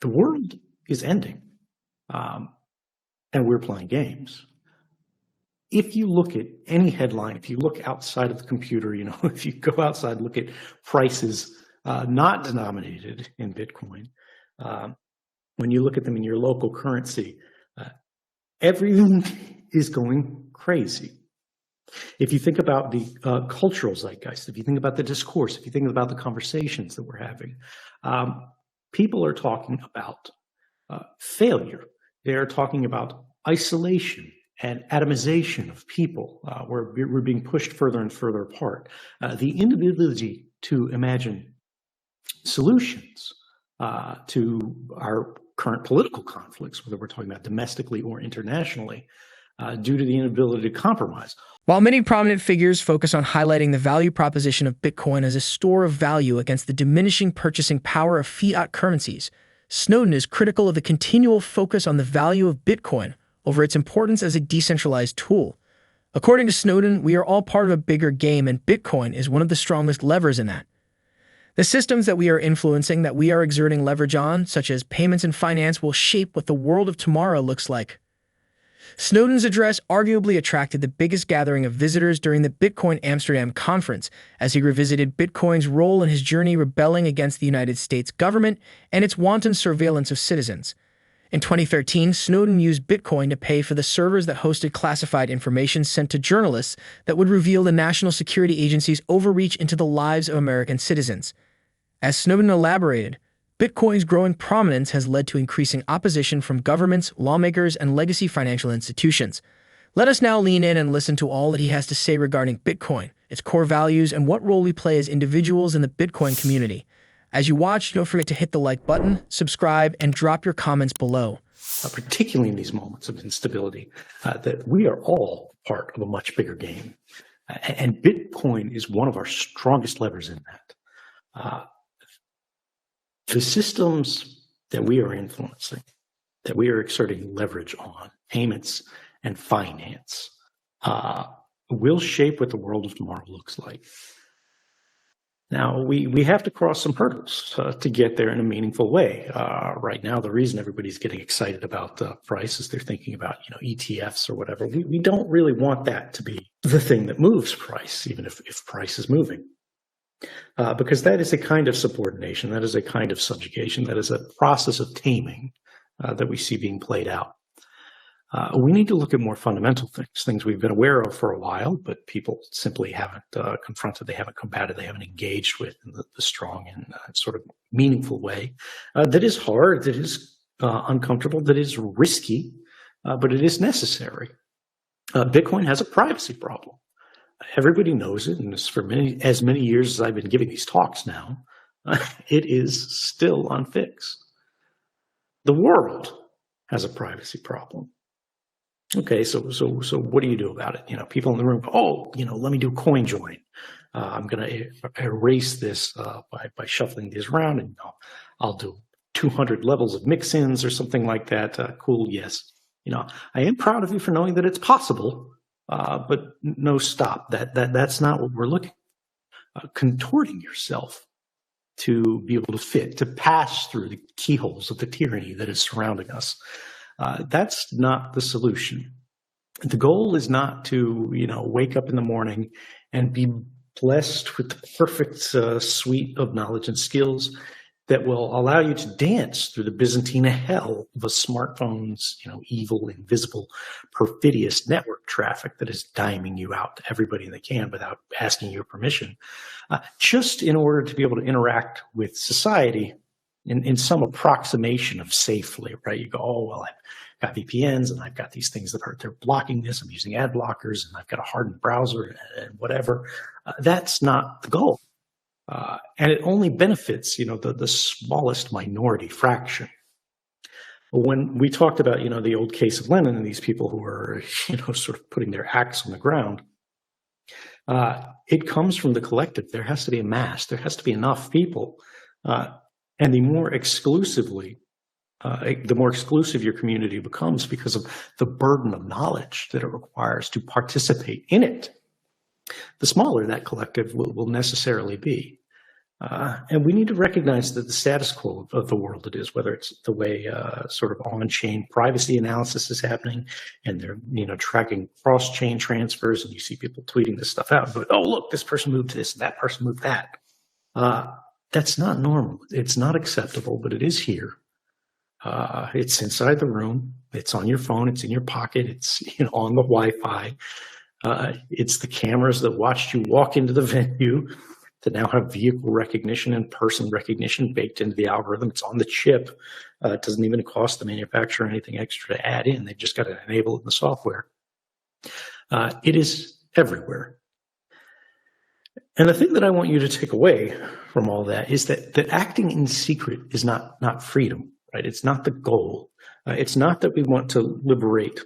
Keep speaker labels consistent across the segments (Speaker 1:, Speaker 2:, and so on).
Speaker 1: the world is ending, and we're playing games. If you look at any headline, if you look outside of the computer, if you go outside, look at prices not denominated in Bitcoin, when you look at them in your local currency, everything is going crazy. If you think about the cultural zeitgeist, if you think about the discourse, if you think about the conversations that we're having, people are talking about failure. They're talking about isolation and atomization of people, where we're being pushed further and further apart. The inability to imagine solutions to our current political conflicts, whether we're talking about domestically or internationally, due to the inability to compromise.
Speaker 2: While many prominent figures focus on highlighting the value proposition of Bitcoin as a store of value against the diminishing purchasing power of fiat currencies, Snowden is critical of the continual focus on the value of Bitcoin over its importance as a decentralized tool. According to Snowden, we are all part of a bigger game, and Bitcoin is one of the strongest levers in that. The systems that we are influencing, that we are exerting leverage on, such as payments and finance, will shape what the world of tomorrow looks like. Snowden's address arguably attracted the biggest gathering of visitors during the Bitcoin Amsterdam conference, as he revisited Bitcoin's role in his journey rebelling against the United States government and its wanton surveillance of citizens. In 2013, Snowden used Bitcoin to pay for the servers that hosted classified information sent to journalists that would reveal the National Security Agency's overreach into the lives of American citizens. As Snowden elaborated, Bitcoin's growing prominence has led to increasing opposition from governments, lawmakers, and legacy financial institutions. Let us now lean in and listen to all that he has to say regarding Bitcoin, its core values, and what role we play as individuals in the Bitcoin community. As you watch, don't forget to hit the like button, subscribe, and drop your comments below.
Speaker 1: Particularly in these moments of instability, that we are all part of a much bigger game. And Bitcoin is one of our strongest levers in that. The systems that we are influencing, that we are exerting leverage on, payments and finance, will shape what the world of tomorrow looks like. Now, we have to cross some hurdles to get there in a meaningful way. Right now, the reason everybody's getting excited about the price is they're thinking about ETFs or whatever. We don't really want that to be the thing that moves price, even if price is moving. Because that is a kind of subordination, that is a kind of subjugation, that is a process of taming that we see being played out. We need to look at more fundamental things we've been aware of for a while, but people simply haven't confronted, they haven't combated, they haven't engaged with in the strong and sort of meaningful way. That is hard, that is uncomfortable, that is risky, but it is necessary. Bitcoin has a privacy problem. Everybody knows it, and for as many years as I've been giving these talks now, it is still unfixed. The world has a privacy problem. Okay, so what do you do about it? People in the room go, let me do coin join. I'm going to erase this by shuffling these around, and I'll do 200 levels of mix-ins or something like that. Cool, yes. I am proud of you for knowing that it's possible, but no, stop. That's not what we're looking at. Contorting yourself to be able to fit, to pass through the keyholes of the tyranny that is surrounding us. That's not the solution. The goal is not to, wake up in the morning and be blessed with the perfect suite of knowledge and skills that will allow you to dance through the Byzantine hell of a smartphone's, evil, invisible, perfidious network traffic that is diming you out to everybody they can without asking your permission, just in order to be able to interact with society in some approximation of safely, right? You go, oh, well, I've got VPNs and I've got these things that they're blocking this. I'm using ad blockers and I've got a hardened browser and whatever. That's not the goal. And it only benefits, the smallest minority fraction. When we talked about, the old case of Lenin and these people who are, sort of putting their axe on the ground, it comes from the collective. There has to be a mass. There has to be enough people. And the more exclusive your community becomes because of the burden of knowledge that it requires to participate in it, the smaller that collective will necessarily be. And we need to recognize that the status quo of the world it is, whether it's the way sort of on-chain privacy analysis is happening, and they're tracking cross-chain transfers, and you see people tweeting this stuff out, but oh look, this person moved this, and that person moved that. That's not normal. It's not acceptable, but it is here. It's inside the room. It's on your phone. It's in your pocket. It's on the Wi-Fi. It's the cameras that watched you walk into the venue that now have vehicle recognition and person recognition baked into the algorithm. It's on the chip. It doesn't even cost the manufacturer anything extra to add in. They've just got to enable it in the software. It is everywhere. And the thing that I want you to take away from all that is that acting in secret is not freedom, right? It's not the goal. It's not that we want to liberate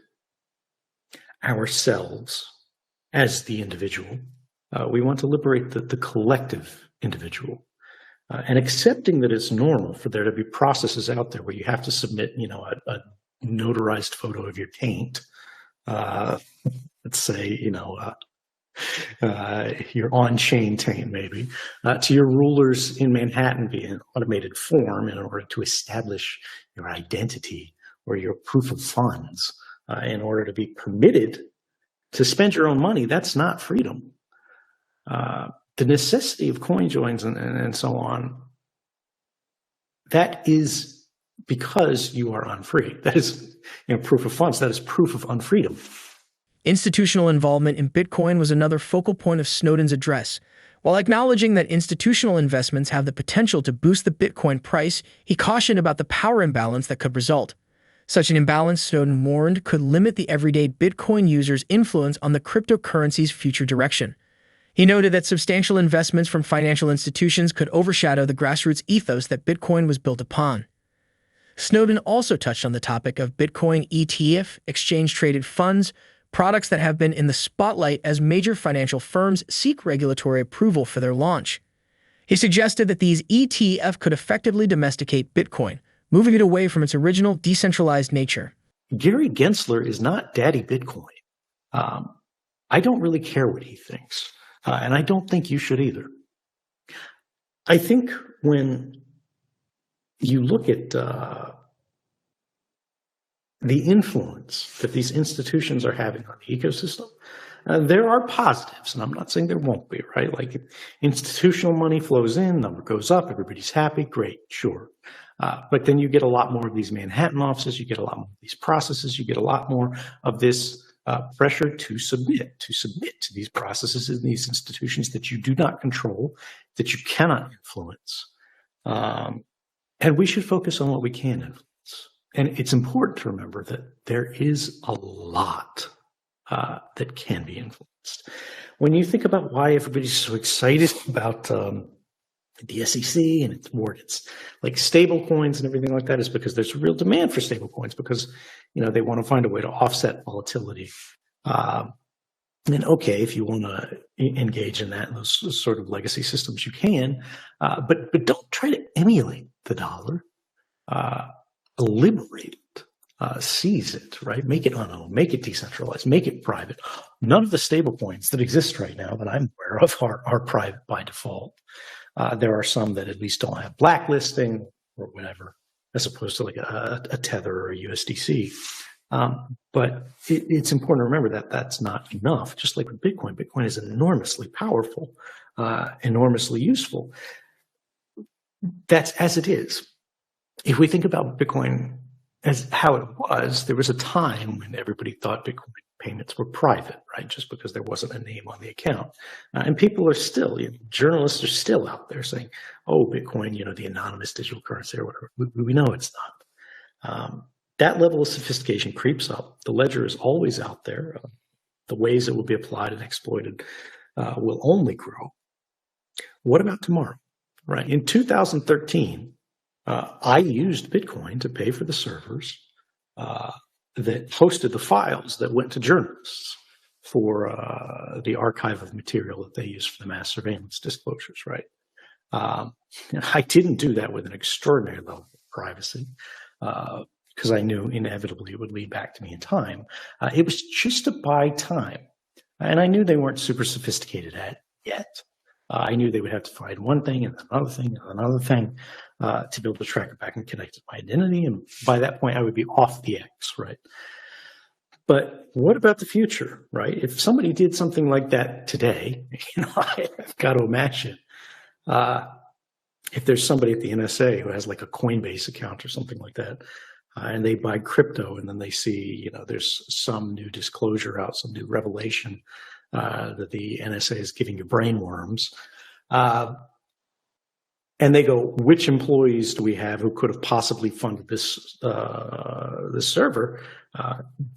Speaker 1: ourselves as the individual. We want to liberate the collective individual, and accepting that it's normal for there to be processes out there where you have to submit, a notarized photo of your taint. Let's say, your on-chain taint maybe, to your rulers in Manhattan via an automated form in order to establish your identity or your proof of funds in order to be permitted to spend your own money. That's not freedom. The necessity of coin joins and so on, that is because you are unfree. That is proof of funds. That is proof of unfreedom.
Speaker 2: Institutional involvement in Bitcoin was another focal point of Snowden's address. While acknowledging that institutional investments have the potential to boost the Bitcoin price, he cautioned about the power imbalance that could result. Such an imbalance, Snowden warned, could limit the everyday Bitcoin user's influence on the cryptocurrency's future direction. He noted that substantial investments from financial institutions could overshadow the grassroots ethos that Bitcoin was built upon. Snowden also touched on the topic of Bitcoin ETF, exchange-traded funds, products that have been in the spotlight as major financial firms seek regulatory approval for their launch. He suggested that these ETF could effectively domesticate Bitcoin, moving it away from its original decentralized nature.
Speaker 1: Gary Gensler is not Daddy Bitcoin. I don't really care what he thinks. And I don't think you should either. I think when you look at the influence that these institutions are having on the ecosystem, there are positives, and I'm not saying there won't be, right? Like institutional money flows in, number goes up, everybody's happy, great, sure. But then you get a lot more of these Manhattan offices, you get a lot more of these processes, you get a lot more of this pressure to submit to these processes in these institutions that you do not control, that you cannot influence. And we should focus on what we can influence. And it's important to remember that there is a lot that can be influenced. When you think about why everybody's so excited about the SEC and it's like stablecoins and everything like that, is because there's a real demand for stablecoins because they want to find a way to offset volatility. And okay, if you want to engage in that, those sort of legacy systems, you can, but don't try to emulate the dollar. Liberate it, seize it, right? Make it unowned, make it decentralized, make it private. None of the stablecoins that exist right now that I'm aware of are private by default. There are some that at least don't have blacklisting or whatever, as opposed to like a Tether or a USDC. But it's important to remember that that's not enough. Just like with Bitcoin, Bitcoin is enormously powerful, enormously useful. That's as it is. If we think about Bitcoin as how it was, there was a time when everybody thought Bitcoin payments were private, right? Just because there wasn't a name on the account. And people are still, journalists are still out there saying, oh, Bitcoin, the anonymous digital currency or whatever. We know it's not. That level of sophistication creeps up. The ledger is always out there. The ways it will be applied and exploited will only grow. What about tomorrow, right? In 2013, I used Bitcoin to pay for the servers that hosted the files that went to journalists for the archive of material that they use for the mass surveillance disclosures, right? I didn't do that with an extraordinary level of privacy because I knew inevitably it would lead back to me in time. It was just to buy time. And I knew they weren't super sophisticated at it yet. I knew they would have to find one thing and another thing and another thing to be able to track it back and connect it to my identity. And by that point, I would be off the X, right? But what about the future, right? If somebody did something like that today, I've got to imagine if there's somebody at the NSA who has like a Coinbase account or something like that, and they buy crypto, and then they see, there's some new disclosure out, some new revelation that the NSA is giving you brain worms. And they go, which employees do we have who could have possibly funded this server?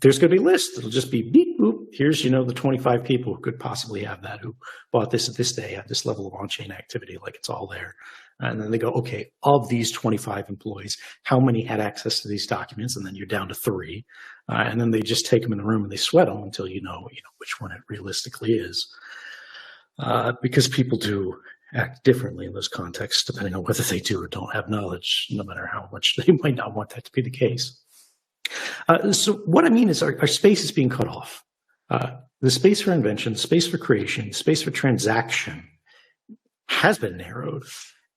Speaker 1: There's going to be a list. It'll just be beep, boop. Here's, the 25 people who could possibly have that, who bought this at this day, have this level of on-chain activity, like it's all there. And then they go, okay, of these 25 employees, how many had access to these documents? And then you're down to 3. And then they just take them in the room and they sweat them until you know which one it realistically is. Because people do act differently in those contexts, depending on whether they do or don't have knowledge, no matter how much they might not want that to be the case. So what I mean is our space is being cut off. The space for invention, space for creation, space for transaction has been narrowed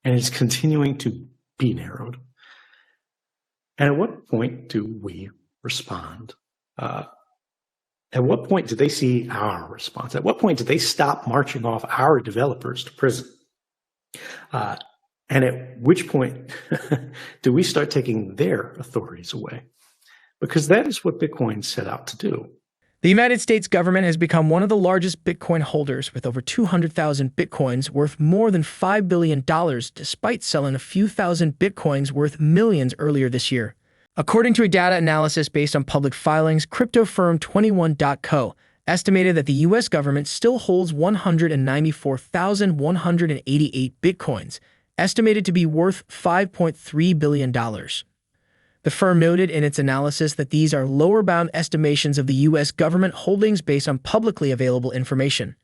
Speaker 1: and is continuing to be narrowed. And at what point do we respond? At what point do they see our response? At what point do they stop marching off our developers to prison? And at which point do we start taking their authorities away? Because that is what Bitcoin set out to do.
Speaker 2: The United States government has become one of the largest Bitcoin holders, with over 200,000 Bitcoins worth more than $5 billion, despite selling a few thousand Bitcoins worth millions earlier this year. According to a data analysis based on public filings, crypto firm 21.co estimated that the U.S. government still holds 194,188 Bitcoins, estimated to be worth $5.3 billion. The firm noted in its analysis that these are lower bound estimations of the U.S. government holdings based on publicly available information.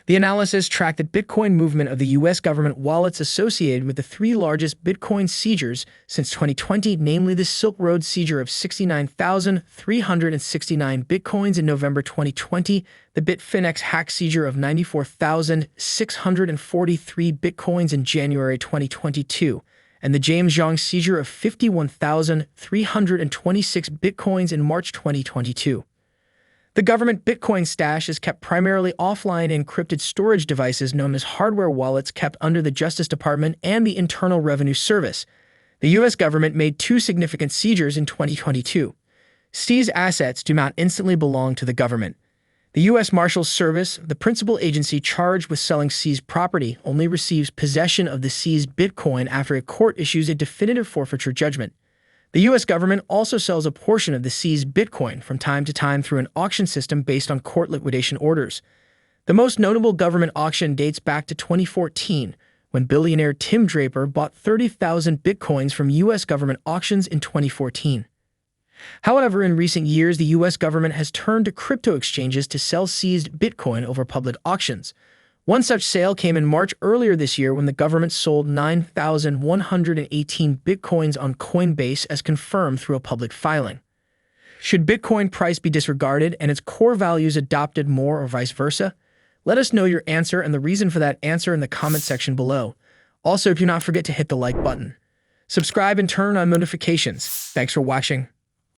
Speaker 2: The analysis tracked the Bitcoin movement of the U.S. government wallets associated with the 3 largest Bitcoin seizures since 2020, namely the Silk Road seizure of 69,369 Bitcoins in November 2020, the Bitfinex hack seizure of 94,643 Bitcoins in January 2022, and the James Zhang seizure of 51,326 Bitcoins in March 2022. The government Bitcoin stash is kept primarily offline in encrypted storage devices known as hardware wallets kept under the Justice Department and the Internal Revenue Service. The U.S. government made 2 significant seizures in 2022. Seized assets do not instantly belong to the government. The U.S. Marshals Service, the principal agency charged with selling seized property, only receives possession of the seized Bitcoin after a court issues a definitive forfeiture judgment. The U.S. government also sells a portion of the seized Bitcoin from time to time through an auction system based on court liquidation orders. The most notable government auction dates back to 2014, when billionaire Tim Draper bought 30,000 Bitcoins from U.S. government auctions in 2014. However, in recent years, the U.S. government has turned to crypto exchanges to sell seized Bitcoin over public auctions. One such sale came in March earlier this year when the government sold 9,118 Bitcoins on Coinbase as confirmed through a public filing. Should Bitcoin price be disregarded and its core values adopted more or vice versa? Let us know your answer and the reason for that answer in the comment section below. Also, do not forget to hit the like button. Subscribe and turn on notifications. Thanks for watching.